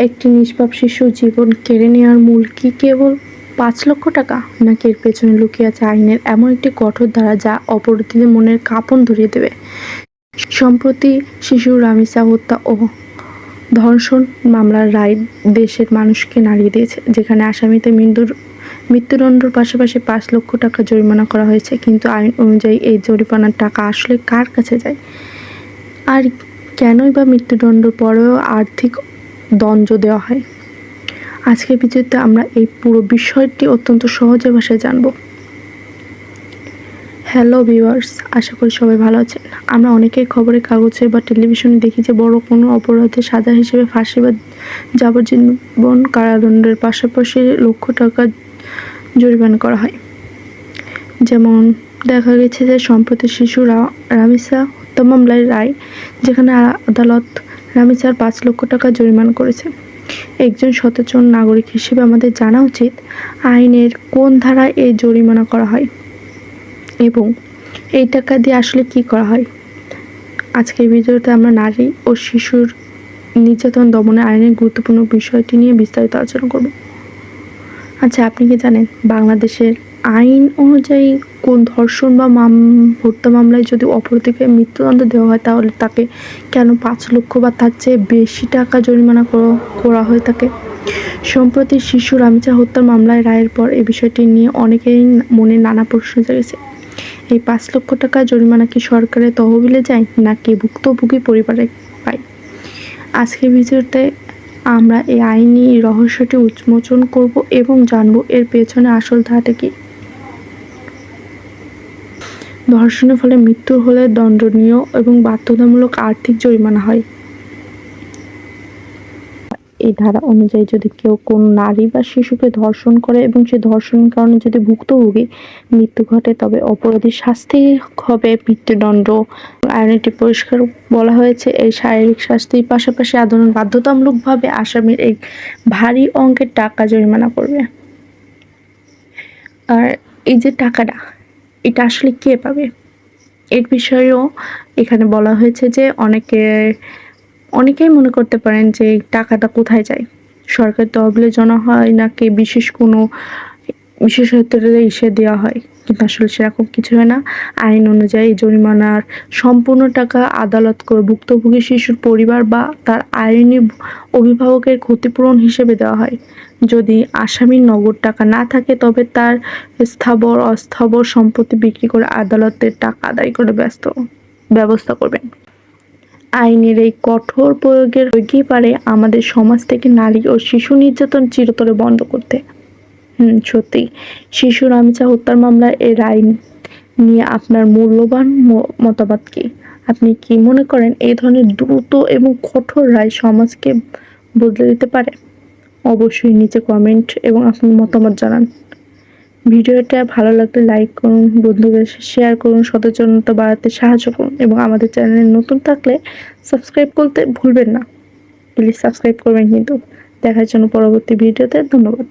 একটি নিষ্পাপ শিশুর জীবন কেড়ে নেওয়ার মূল কি কেবল ৫ লক্ষ টাকা, নাকি এর পেছনে লুকিয়ে আছে আইনের এমন একটি কঠোর ধারা যা অপরাধীদের মনের কাঁপন ধরিয়ে দেবে? সম্প্রতি শিশু রামিসা হত্যা ও ধর্ষণ মামলার রায় দেশের মানুষকে নাড়িয়ে দিয়েছে, যেখানে আসামিদের মৃত্যুদণ্ডের পাশাপাশি ৫ লক্ষ টাকা জরিমানা করা হয়েছে। কিন্তু আইন অনুযায়ী এই জরিমানার টাকা আসলে কার কাছে যায়, আর কেনই বা মৃত্যুদণ্ডের পরেও আর্থিক দণ্ড দেওয়া হয়? আজকের ভিডিওতে আমরা এই পুরো বিষয়টি অত্যন্ত সহজ ভাষায় জানব। হ্যালো ভিউয়ার্স, আশা করি সবাই ভালো আছেন। আমরা অনেকেই খবরের কাগজে বা টেলিভিশনে দেখি যে বড় কোনো অপরাধের সাজা হিসেবে ফাঁসি বা যাবজ্জীবন কারাদণ্ডের পাশাপাশি লক্ষ টাকা জরিমানা করা হয়। যেমন দেখা গেছে যে সম্প্রতি শিশু রামিসা হত্যা মামলার রায়, যেখানে আদালত রামিসার ৫ লক্ষ টাকা জরিমানা করেছে। একজন সচেতন নাগরিক হিসেবে আমাদের জানা উচিত আইনের কোন ধারায় এই জরিমানা করা হয় এবং এই টাকা দিয়ে আসলে কি করা হয়। আজকের ভিডিওতে আমরা নারী ও শিশুর নির্যাতন দমনের আইনের গুরুত্বপূর্ণ বিষয়টি নিয়ে বিস্তারিত আলোচনা করব। আচ্ছা, আপনি কি জানেন বাংলাদেশের আইন অনুযায়ী কোন ধর্ষণ বা হত্যা মামলায় যদি অপরাধীকে মৃত্যুদণ্ড দেওয়া হয়, তাহলে তাকে কেন ৫ লক্ষ বা তার চেয়ে বেশি টাকা জরিমানা করা হয়ে থাকে? সম্প্রতি শিশু রামিসা হত্যার মামলায় রায়ের পর এই বিষয়টি নিয়ে অনেকেই মনে নানা প্রশ্ন জেগেছে। এই ৫ লক্ষ টাকা জরিমানা কি সরকারের তহবিলে যায়, নাকি ভুক্তভোগী পরিবারে পায়? আজকের ভিডিওতে আমরা এই আইনি রহস্যটি উন্মোচন করব এবং জানব এর পেছনে আসল ধারাটা কি। ধর্ষণের ফলে মৃত্যু হলে দণ্ডনীয় এবং বাধ্যতামূলক আর্থিক জরিমানা হয়। এই ধারা অনুযায়ী যদি কেউ কোন নারী বা শিশুকে ধর্ষণ করে এবং সে ধর্ষণের কারণে যদি ভুক্তভোগী মৃত্যু ঘটে, তবে অপরাধীর শাস্তি হবে মৃত্যুদণ্ড। আইনটি পরিষ্কার বলা হয়েছে, এই শারীরিক শাস্তির পাশাপাশি আদালত বাধ্যতামূলকভাবে আসামির এক ভারী অঙ্কের টাকা জরিমানা করবে। আর এই যে টাকাটা, এটা আসলে কে পাবে, এর বিষয়েও এখানে বলা হয়েছে যে অনেকেই মনে করতে পারেন যে এই টাকাটা কোথায় যায়, সরকার তহবিলে জমা হয় নাকি বিশেষ কোনো বিশেষত্বের ইসে দেওয়া হয়, কিন্তু আসলে সেরকম কিছু হয় না। আইন অনুযায়ী জরিমানার সম্পূর্ণ টাকা আদালত করে ভুক্তভোগী শিশুর পরিবার বা তার আইনি অভিভাবকের ক্ষতিপূরণ হিসেবে দেওয়া হয়। যদি আসামির নগদ টাকা না থাকে, তবে তার স্থাবর অস্থাবর সম্পত্তি বিক্রি করে আদালতের টাকা আদায় করে ব্যবস্থা করবেন। আইনের এই কঠোর প্রয়োগের পারে আমাদের সমাজ থেকে নারী ও শিশু নির্যাতন চিরতরে বন্ধ করতে। সত্যি, শিশু রামিসা হত্যার মামলায় এই রায় নিয়ে আপনার মূল্যবান মতামত কি? আপনি কি মনে করেন এই ধরনের দ্রুত এবং কঠোর রায় সমাজকে বদলে দিতে পারে? অবশ্যই নিচে কমেন্ট এবং আপনার মতামত জানান। ভিডিওটা ভালো লাগলে লাইক করুন, বন্ধুদের শেয়ার করুন, সচেতনতা বাড়াতে সাহায্য করুন এবং আমাদের চ্যানেলে নতুন থাকলে সাবস্ক্রাইব করতে ভুলবেন না। প্লিজ সাবস্ক্রাইব করবেন কিন্তু। দেখার জন্য পরবর্তী ভিডিওতে ধন্যবাদ।